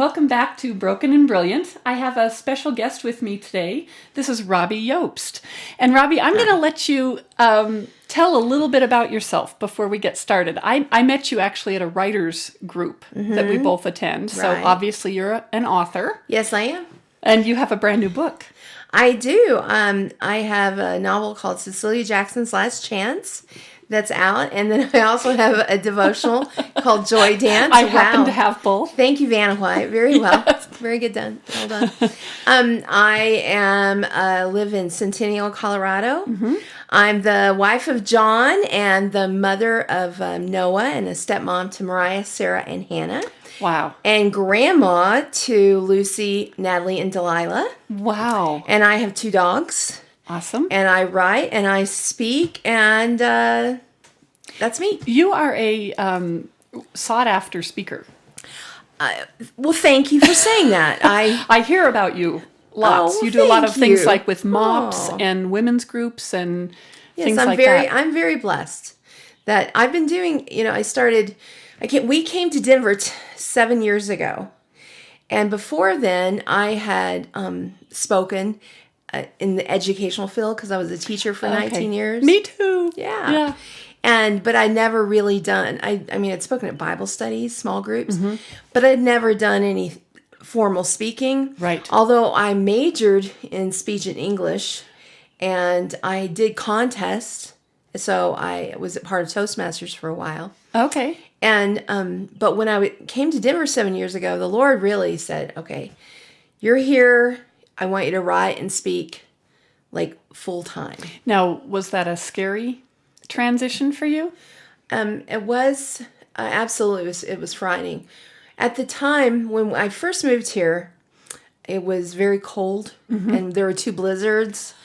welcome back to Broken and Brilliant. I have a special guest with me today. This is Robbie Iobst. And Robbie, I'm going to let you tell a little bit about yourself before we get started. I met you actually at a writers group that we both attend. So obviously you're an author. Yes, I am. And you have a brand new book. I do. I have a novel called Cecilia Jackson's Last Chance that's out. And then I also have a devotional called Joy Dance. I happen to have both. Thank you, Vanna White. Very well. Yes. Very good done. Well done. I live in Centennial, Colorado. Mm-hmm. I'm the wife of John and the mother of Noah and a stepmom to Mariah, Sarah, and Hannah. Wow. And grandma to Lucy, Natalie, and Delilah. Wow. And I have 2 dogs. Awesome. And I write and I speak, and that's me. You are a sought-after speaker. Well, thank you for saying that. I hear about you lots. Oh, you do a lot of things you. like with MOPS and women's groups and things like that. I'm very blessed that I've been doing, we came to Denver 7 years ago. And before then, I had spoken in the educational field because I was a teacher for 19 years. Me too. Yeah. But I'd never really done, I'd spoken at Bible studies, small groups, but I'd never done any formal speaking. Right. Although I majored in speech and English, and I did contests, so I was a part of Toastmasters for a while. Okay. And but when I came to Denver 7 years ago, the Lord really said, okay, you're here. I want you to write and speak like full time. Now, was that a scary transition for you? It was absolutely, it was frightening. At the time when I first moved here, it was very cold and there were 2 blizzards.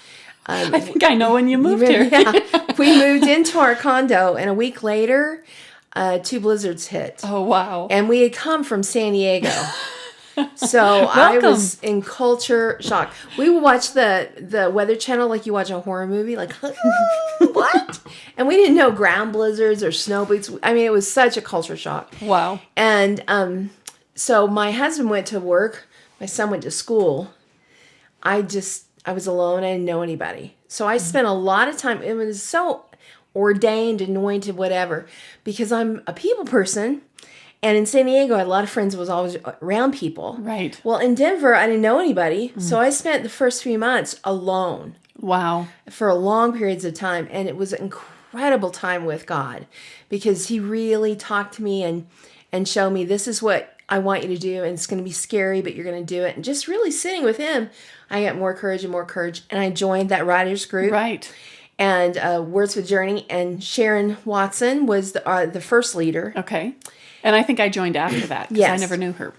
I think I know when you moved here. Yeah. We moved into our condo, and a week later, 2 blizzards hit. Oh, wow. And we had come from San Diego. So I was in culture shock. We would watch the Weather Channel like you watch a horror movie, like, what? And we didn't know ground blizzards or snow boots. It was such a culture shock. Wow. And so my husband went to work. My son went to school. I was alone. I didn't know anybody. So I spent a lot of time. It was so ordained, anointed, whatever, because I'm a people person. And in San Diego, I had a lot of friends who was always around people. Right. Well, in Denver, I didn't know anybody. So I spent the first few months alone. Wow. For long periods of time. And it was an incredible time with God because he really talked to me and showed me, this is what I want you to do. And it's going to be scary, but you're going to do it. And just really sitting with him, I got more courage and more courage. And I joined that writers group. Right. And Words with Journey. And Sharon Watson was the first leader. Okay. And I think I joined after that because I never knew her.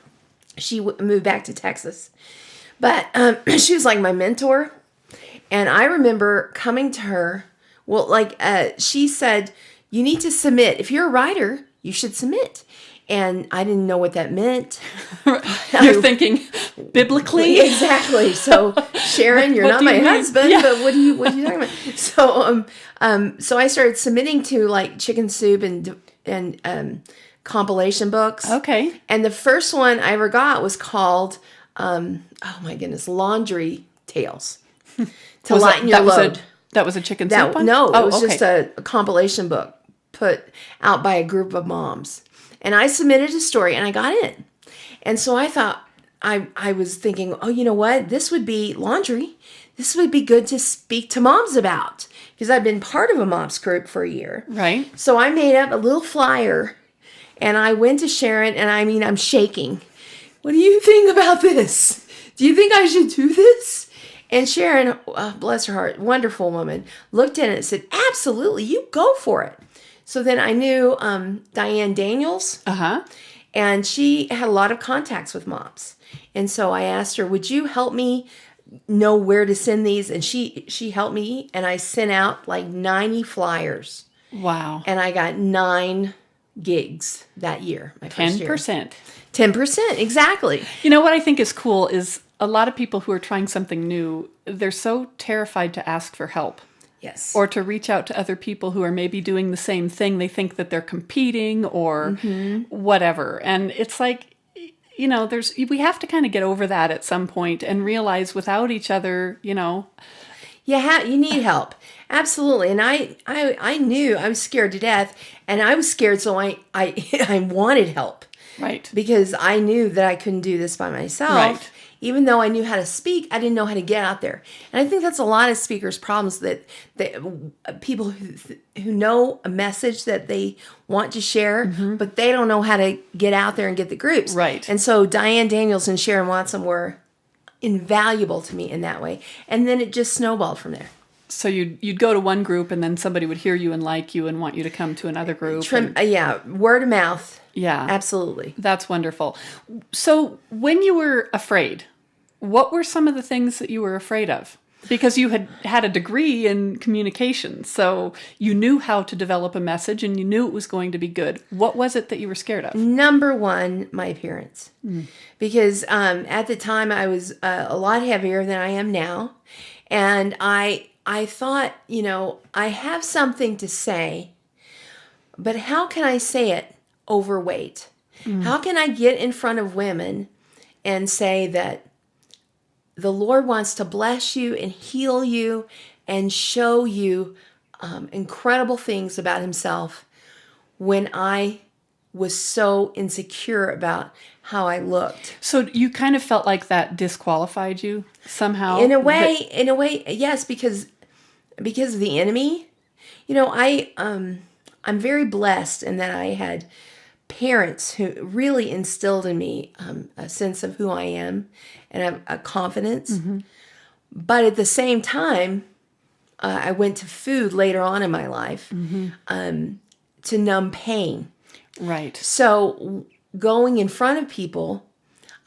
She moved back to Texas. But she was like my mentor. And I remember coming to her. Well, she said, you need to submit. If you're a writer, you should submit. And I didn't know what that meant. You're thinking biblically? Exactly. So, Sharon, you're not my husband, but what are you talking about? So, so I started submitting to like Chicken Soup and compilation books. Okay. And the first one I ever got was called, Laundry Tales. To lighten your load. That was a Chicken Soup one? No, it was just a compilation book put out by a group of moms. And I submitted a story and I got in. And so I thought, I was thinking, oh, you know what? This would be laundry. This would be good to speak to moms about. Because I've been part of a moms group for a year. Right. So I made up a little flyer. And I went to Sharon, and I'm shaking. What do you think about this? Do you think I should do this? And Sharon, bless her heart, wonderful woman, looked at it and said, absolutely, you go for it. So then I knew Diane Daniels, and she had a lot of contacts with moms. And so I asked her, would you help me know where to send these? And she helped me, and I sent out like 90 flyers. Wow. And I got 9 gigs that year, my first 10%. year. 10%, exactly. You know what I think is cool is a lot of people who are trying something new, they're so terrified to ask for help. Yes. Or to reach out to other people who are maybe doing the same thing. They think that they're competing or whatever. And it's like, we have to kind of get over that at some point and realize without each other, You need help. Absolutely. And I knew I was scared to death, and I was scared, so I wanted help. Right. Because I knew that I couldn't do this by myself. Right. Even though I knew how to speak, I didn't know how to get out there. And I think that's a lot of speakers' problems, that people who know a message that they want to share, but they don't know how to get out there and get the groups. Right. And so Diane Daniels and Sharon Watson were invaluable to me in that way. And then it just snowballed from there. So you'd go to one group, and then somebody would hear you and like you and want you to come to another group. Word of mouth. Yeah. Absolutely. That's wonderful. So when you were afraid, what were some of the things that you were afraid of? Because you had a degree in communication, so you knew how to develop a message and you knew it was going to be good. What was it that you were scared of? Number one, my appearance. Because at the time I was a lot heavier than I am now. And I thought, I have something to say, but how can I say it overweight? How can I get in front of women and say that the Lord wants to bless you and heal you and show you incredible things about himself when I was so insecure about how I looked? So you kind of felt like that disqualified you somehow? In a way, yes, because of the enemy. I'm very blessed in that I had parents who really instilled in me a sense of who I am and a confidence. But at the same time, I went to food later on in my life to numb pain. Right. So going in front of people,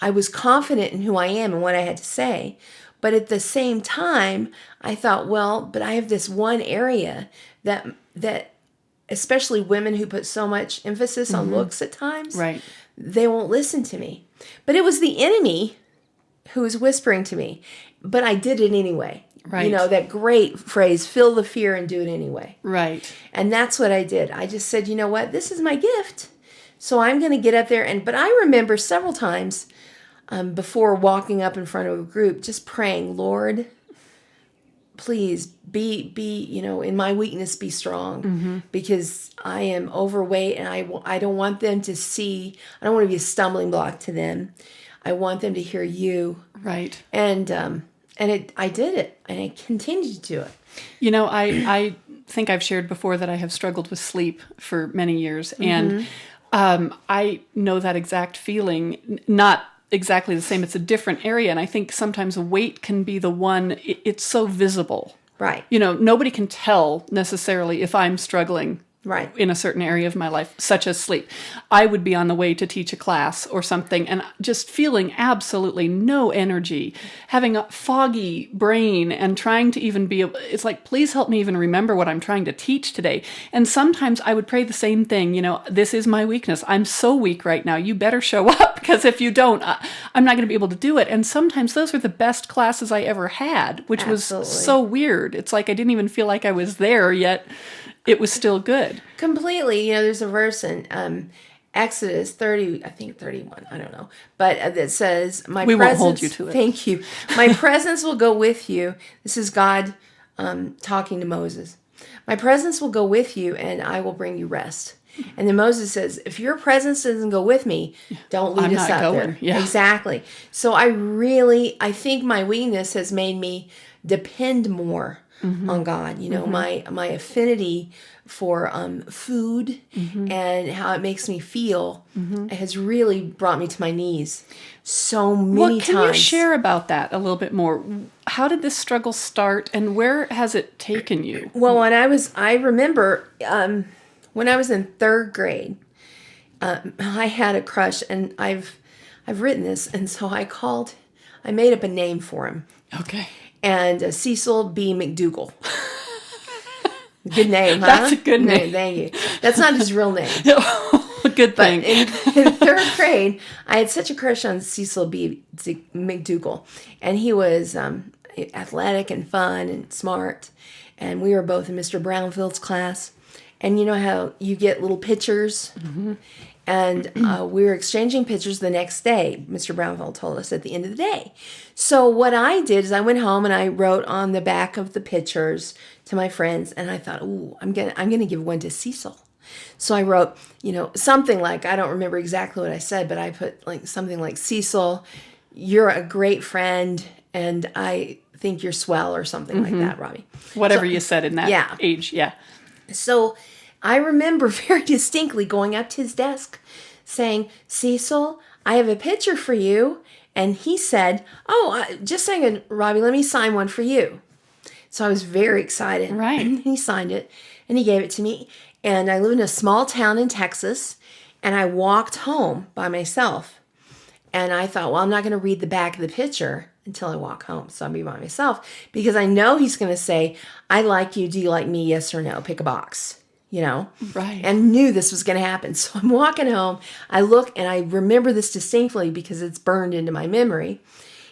I was confident in who I am and what I had to say. But at the same time, I thought, well, but I have this one area that especially women who put so much emphasis on looks at times, right, they won't listen to me. But it was the enemy who was whispering to me. But I did it anyway. Right. That great phrase, feel the fear and do it anyway. Right. And that's what I did. I just said, you know what, this is my gift. So I'm going to get up there. But I remember several times before walking up in front of a group, just praying, Lord, please be in my weakness, be strong, because I am overweight and I don't want them to see, I don't want to be a stumbling block to them. I want them to hear you. Right. And I did it, and I continued to do it. I think I've shared before that I have struggled with sleep for many years, and I know that exact feeling, not exactly the same. It's a different area, and I think sometimes weight can be the one, it's so visible. Right. Nobody can tell necessarily if I'm struggling right in a certain area of my life, such as sleep. I would be on the way to teach a class or something and just feeling absolutely no energy, having a foggy brain and trying to even it's like, please help me even remember what I'm trying to teach today. And sometimes I would pray the same thing, this is my weakness. I'm so weak right now. You better show up, because if you don't, I'm not going to be able to do it. And sometimes those were the best classes I ever had, which Absolutely. was so weird. It's like I didn't even feel like I was there yet. It was still good. Completely. There's a verse in Exodus 30, I think 31, I don't know. But that says, we won't hold you to it. Thank you. My presence will go with you. This is God talking to Moses. My presence will go with you, and I will bring you rest. And then Moses says, if your presence doesn't go with me, don't lead us out there. Yeah. Exactly. So I think my weakness has made me depend more on God. My affinity for food and how it makes me feel has really brought me to my knees so many times. Can you share about that a little bit more? How did this struggle start, and where has it taken you? Well, I remember when I was in third grade, I had a crush, and I've written this, and so I made up a name for him. Okay. And Cecil B. McDougal. Good name, huh? That's a good name. Thank you. That's not his real name. Good thing. But in third grade, I had such a crush on Cecil B. McDougal. And he was athletic and fun and smart. And we were both in Mr. Brownfield's class. And you know how you get little pictures? And we were exchanging pictures the next day, Mr. Brownfeld told us at the end of the day. So what I did is I went home and I wrote on the back of the pictures to my friends, and I thought, ooh, I'm gonna give one to Cecil. So I wrote, something like, I don't remember exactly what I said, but I put like something like, Cecil, you're a great friend, and I think you're swell, or something like that, Robbie. Whatever you said in that age, yeah. So I remember very distinctly going up to his desk saying, Cecil, I have a picture for you. And he said, just saying, Robbie, let me sign one for you. So I was very excited. Right. And he signed it and he gave it to me. And I live in a small town in Texas, and I walked home by myself. And I thought, well, I'm not going to read the back of the picture until I walk home. So I'll be by myself because I know he's going to say, I like you. Do you like me? Yes or no? Pick a box, Right. And knew this was going to happen. So I'm walking home. I look and I remember this distinctly because it's burned into my memory.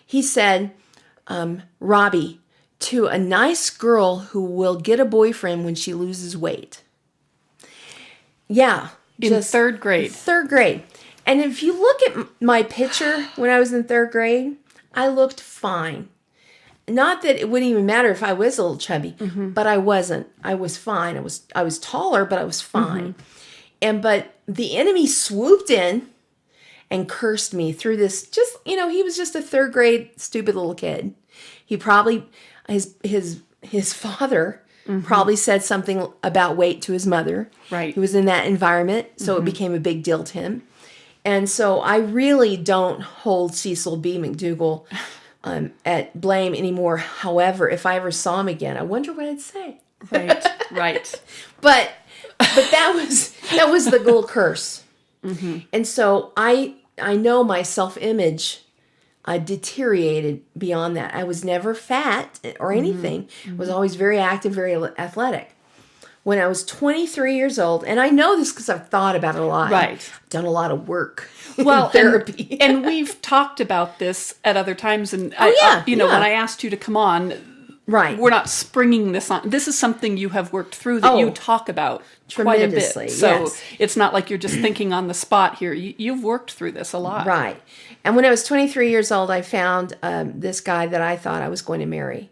He said, Robbie, to a nice girl who will get a boyfriend when she loses weight. Yeah. In third grade. Third grade. And if you look at my picture when I was in third grade, I looked fine. Not that it wouldn't even matter if I was a little chubby, but I wasn't. I was fine. I was taller, but I was fine. But the enemy swooped in and cursed me through this. He was just a third grade stupid little kid. He probably his father probably said something about weight to his mother. Right. He was in that environment, so it became a big deal to him. And so I really don't hold Cecil B. McDougall at blame anymore. However, if I ever saw him again, I wonder what I'd say. Right. But that was the little curse. And so I know my self-image deteriorated beyond that. I was never fat or anything. I was always very active, very athletic. When I was 23 years old, and I know this because I've thought about it a lot. Right. I've done a lot of work. Well, therapy. And we've talked about this at other times. And when I asked you to come on, right, we're not springing this on. This is something you have worked through that you talk about quite a bit. So it's not like you're just thinking on the spot here. You've worked through this a lot. Right. And when I was 23 years old, I found this guy that I thought I was going to marry.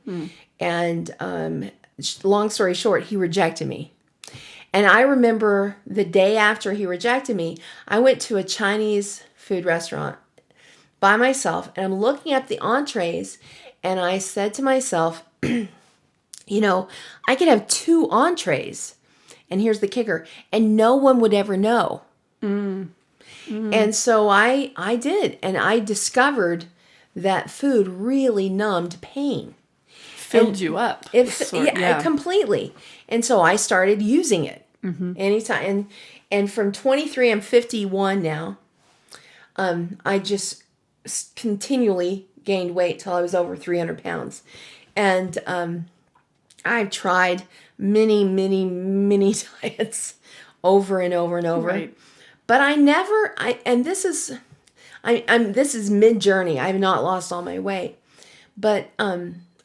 And long story short, he rejected me. And I remember the day after he rejected me, I went to a Chinese food restaurant by myself, and I'm looking at the entrees, and I said to myself, I could have 2 entrees, and here's the kicker, and no one would ever know. And so I did, and I discovered that food really numbed pain. Filled you up. Completely. And so I started using it anytime. And from 23, I'm 51 now. I just continually gained weight till I was over 300 pounds. And I've tried many, many, many diets over and over and over. Right. But this is mid-journey. I've not lost all my weight. But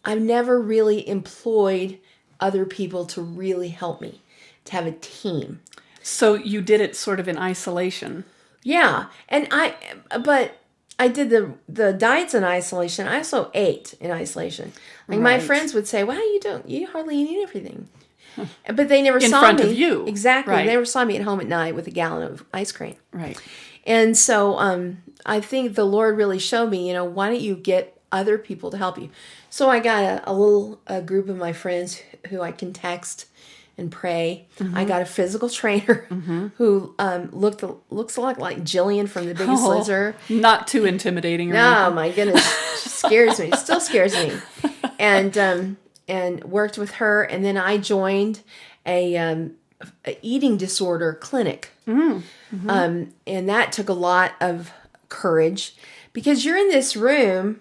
I've never really employed other people to really help me, to have a team. So you did it sort of in isolation. Yeah. But I did the diets in isolation. I also ate in isolation. Like my friends would say, wow, you hardly eat everything. But they never saw me. In front of you. Exactly. Right. They never saw me at home at night with a gallon of ice cream. Right. And so I think the Lord really showed me, why don't you get other people to help you? So I got a group of my friends who I can text and pray. I got a physical trainer who looks a lot like Jillian from The Biggest Loser. Not too intimidating. No, my goodness, she scares me. Still scares me. And worked with her, and then I joined a eating disorder clinic, and that took a lot of courage because you're in this room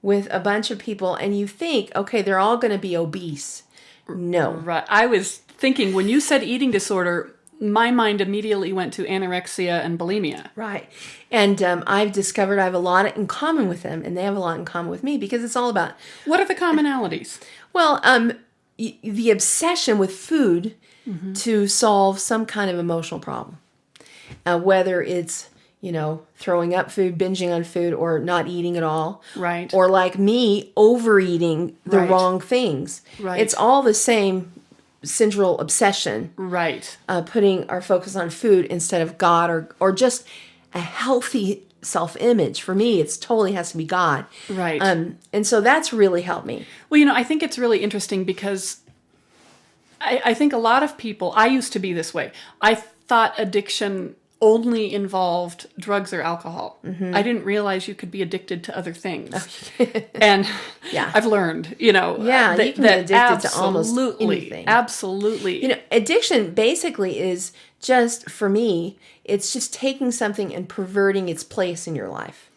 with a bunch of people, and you think, okay, they're all going to be obese. No, right. I was thinking when you said eating disorder, my mind immediately went to anorexia and bulimia. Right, and I've discovered I have a lot in common with them, and they have a lot in common with me because it's all about. What are the commonalities? Well, the obsession with food to solve some kind of emotional problem. whether it's, throwing up food, binging on food, or not eating at all. Right. Or like me, overeating the Right. wrong things. Right. It's all the same central obsession. Right. Putting our focus on food instead of God, or just a healthy self-image. For me, it's totally has to be God. Right. And so that's really helped me. Well, I think it's really interesting because I think a lot of people, I used to be this way. I thought addiction only involved drugs or alcohol. I didn't realize you could be addicted to other things. And Yeah. I've learned, Yeah, you can be addicted to almost anything. Absolutely. Addiction basically is just, for me, it's just taking something and perverting its place in your life.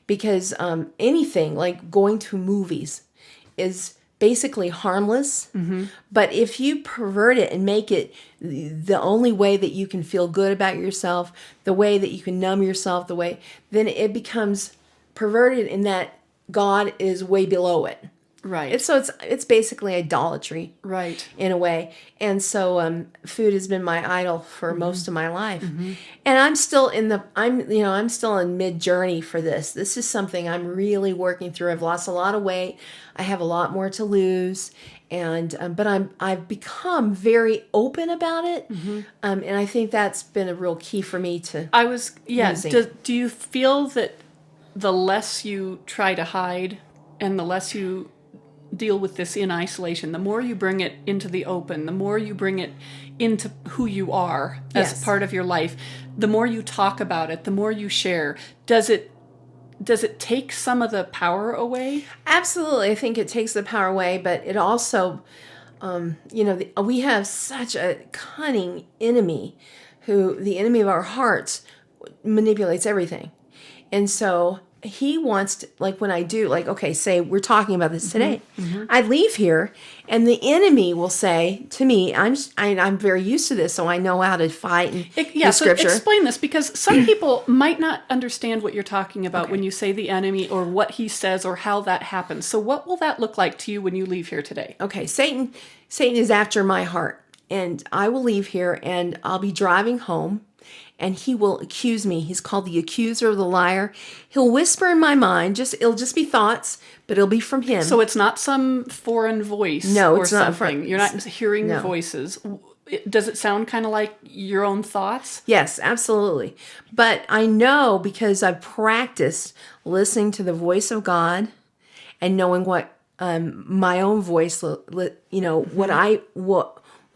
Because anything like going to movies is basically harmless. But if you pervert it and make it the only way that you can feel good about yourself, the way that you can numb yourself, then it becomes perverted in that God is way below it. Right. It's basically idolatry. Right. In a way. And so food has been my idol for most of my life. And I'm still I'm still in mid-journey for this. This is something I'm really working through. I've lost a lot of weight. I have a lot more to lose. And but I've become very open about it. And I think that's been a real key for me to Do you feel that the less you try to hide and the less you deal with this in isolation, the more you bring it into the open, the more you bring it into who you are as part of your life, the more you talk about it, the more you share, does it take some of the power away? Absolutely. I think it takes the power away, but it also, we have such a cunning enemy the enemy of our hearts manipulates everything. And so he wants to, like when I do, like, okay, say we're talking about this today. I leave here and the enemy will say to me, I'm very used to this, so I know how to fight and scripture. So explain this, because some people might not understand what you're talking about when you say the enemy or what he says or how that happens. So what will that look like to you when you leave here today? Okay, Satan is after my heart, and I will leave here and I'll be driving home. And he will accuse me. He's called the accuser of the liar. He'll whisper in my mind. It'll just be thoughts, but it'll be from him. So it's not some foreign voice. No, or it's something. not. You're not hearing voices. Does it sound kind of like your own thoughts? Yes, absolutely. But I know because I've practiced listening to the voice of God and knowing what my own voice, what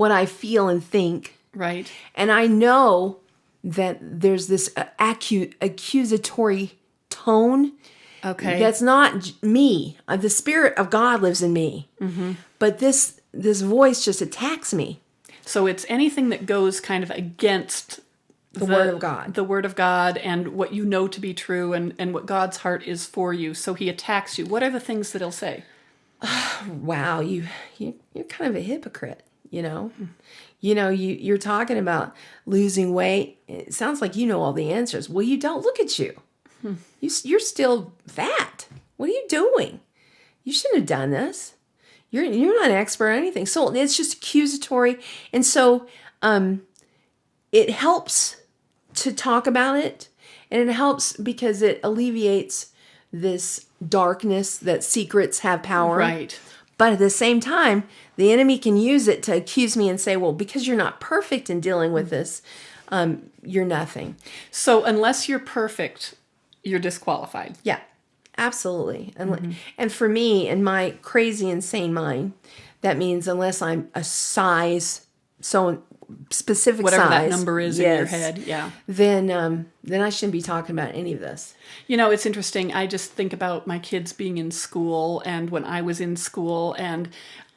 I feel and think. Right. And I know that there's this accusatory tone. Okay. That's not me. The Spirit of God lives in me. But this voice just attacks me. So it's anything that goes kind of against the Word of God. The Word of God and what you know to be true and what God's heart is for you. So he attacks you. What are the things that he'll say? Wow, you're kind of a hypocrite, You're talking about losing weight. It sounds like you know all the answers. Well, you don't. Look at you. You're still fat. What are you doing? You shouldn't have done this. You're not an expert on anything. So it's just accusatory. And so it helps to talk about it. And it helps because it alleviates this darkness that secrets have power. Right. But at the same time, the enemy can use it to accuse me and say, well, because you're not perfect in dealing with this, you're nothing. So unless you're perfect, you're disqualified. Yeah, absolutely. And for me, in my crazy, insane mind, that means unless I'm a size, so specific whatever size, that number is in your head, then I shouldn't be talking about any of this. It's interesting. I just think about my kids being in school, and when I was in school, and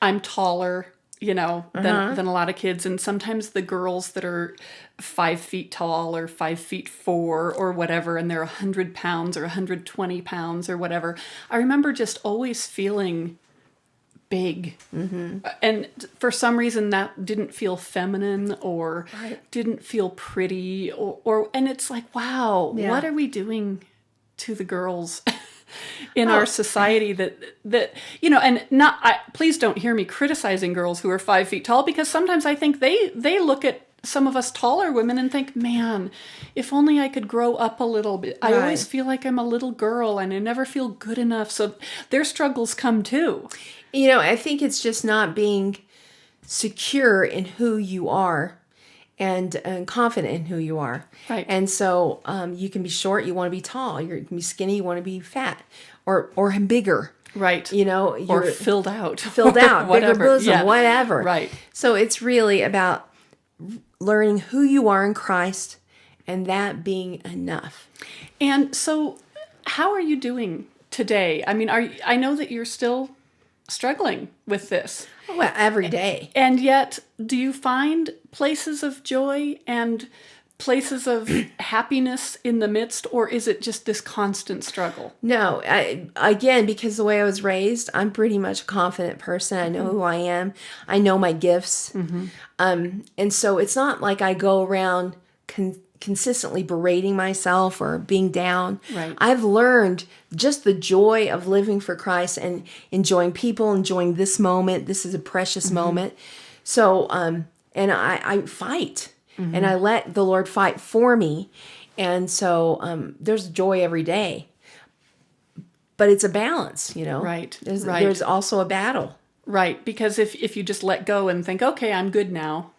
I'm taller, than a lot of kids, and sometimes the girls that are 5 feet tall or 5'4" or whatever, and they're 100 pounds or 120 pounds or whatever. I remember just always feeling big. And for some reason that didn't feel feminine or didn't feel pretty and it's like, wow, what are we doing to the girls in our society that and not please don't hear me criticizing girls who are 5 feet tall, because sometimes I think they look at some of us taller women and think, man, if only I could grow up a little bit. I Right. always feel like I'm a little girl and I never feel good enough. So their struggles come too. I think it's just not being secure in who you are and confident in who you are. Right. And so you can be short, you want to be tall. You can be skinny, you want to be fat or bigger. Right. You're or filled out. filled out, bigger Whatever. bosom, Yeah. whatever. Right. So it's really about learning who you are in Christ and that being enough. And so how are you doing today? I mean, I know that you're still struggling with this. Well, every day. And yet, do you find places of joy and places of happiness in the midst, or is it just this constant struggle? No, again, because the way I was raised, I'm pretty much a confident person. I know who I am. I know my gifts. And so it's not like I go around consistently berating myself or being down. Right. I've learned just the joy of living for Christ and enjoying people, enjoying this moment. This is a precious moment. So, and I fight. And I let the Lord fight for me. And so there's joy every day. But it's a balance, Right. There's also a battle. Right. Because if you just let go and think, okay, I'm good now.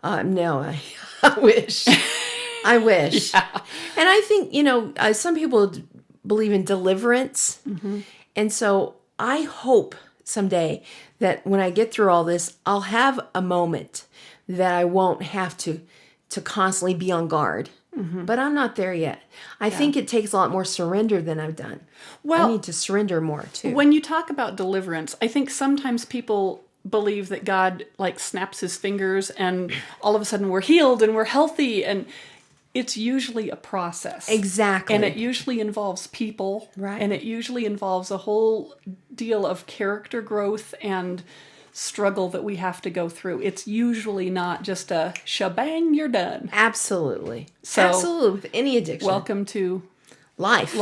No, I wish. I wish. Yeah. And I think, some people believe in deliverance. And so I hope someday that when I get through all this, I'll have a moment that I won't have to constantly be on guard. But I'm not there yet. I think it takes a lot more surrender than I've done. Well, I need to surrender more too. when you talk about deliverance, I think sometimes people believe that God snaps his fingers and all of a sudden we're healed and we're healthy, and it's usually a process. Exactly. And it usually involves people. Right. And it usually involves a whole deal of character growth and struggle that we have to go through. It's usually not just a shebang, you're done. Absolutely. So, absolutely. With any addiction. Welcome to life.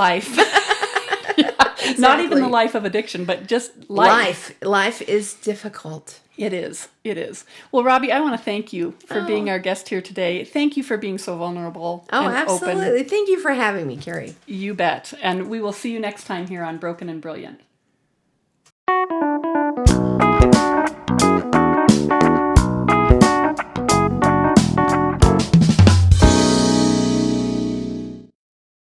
Not even the life of addiction, but just life. Life is difficult. It is. It is. Well, Robbie, I want to thank you for being our guest here today. Thank you for being so vulnerable and absolutely. open. Thank you for having me, Carrie. You bet. And we will see you next time here on Broken and Brilliant.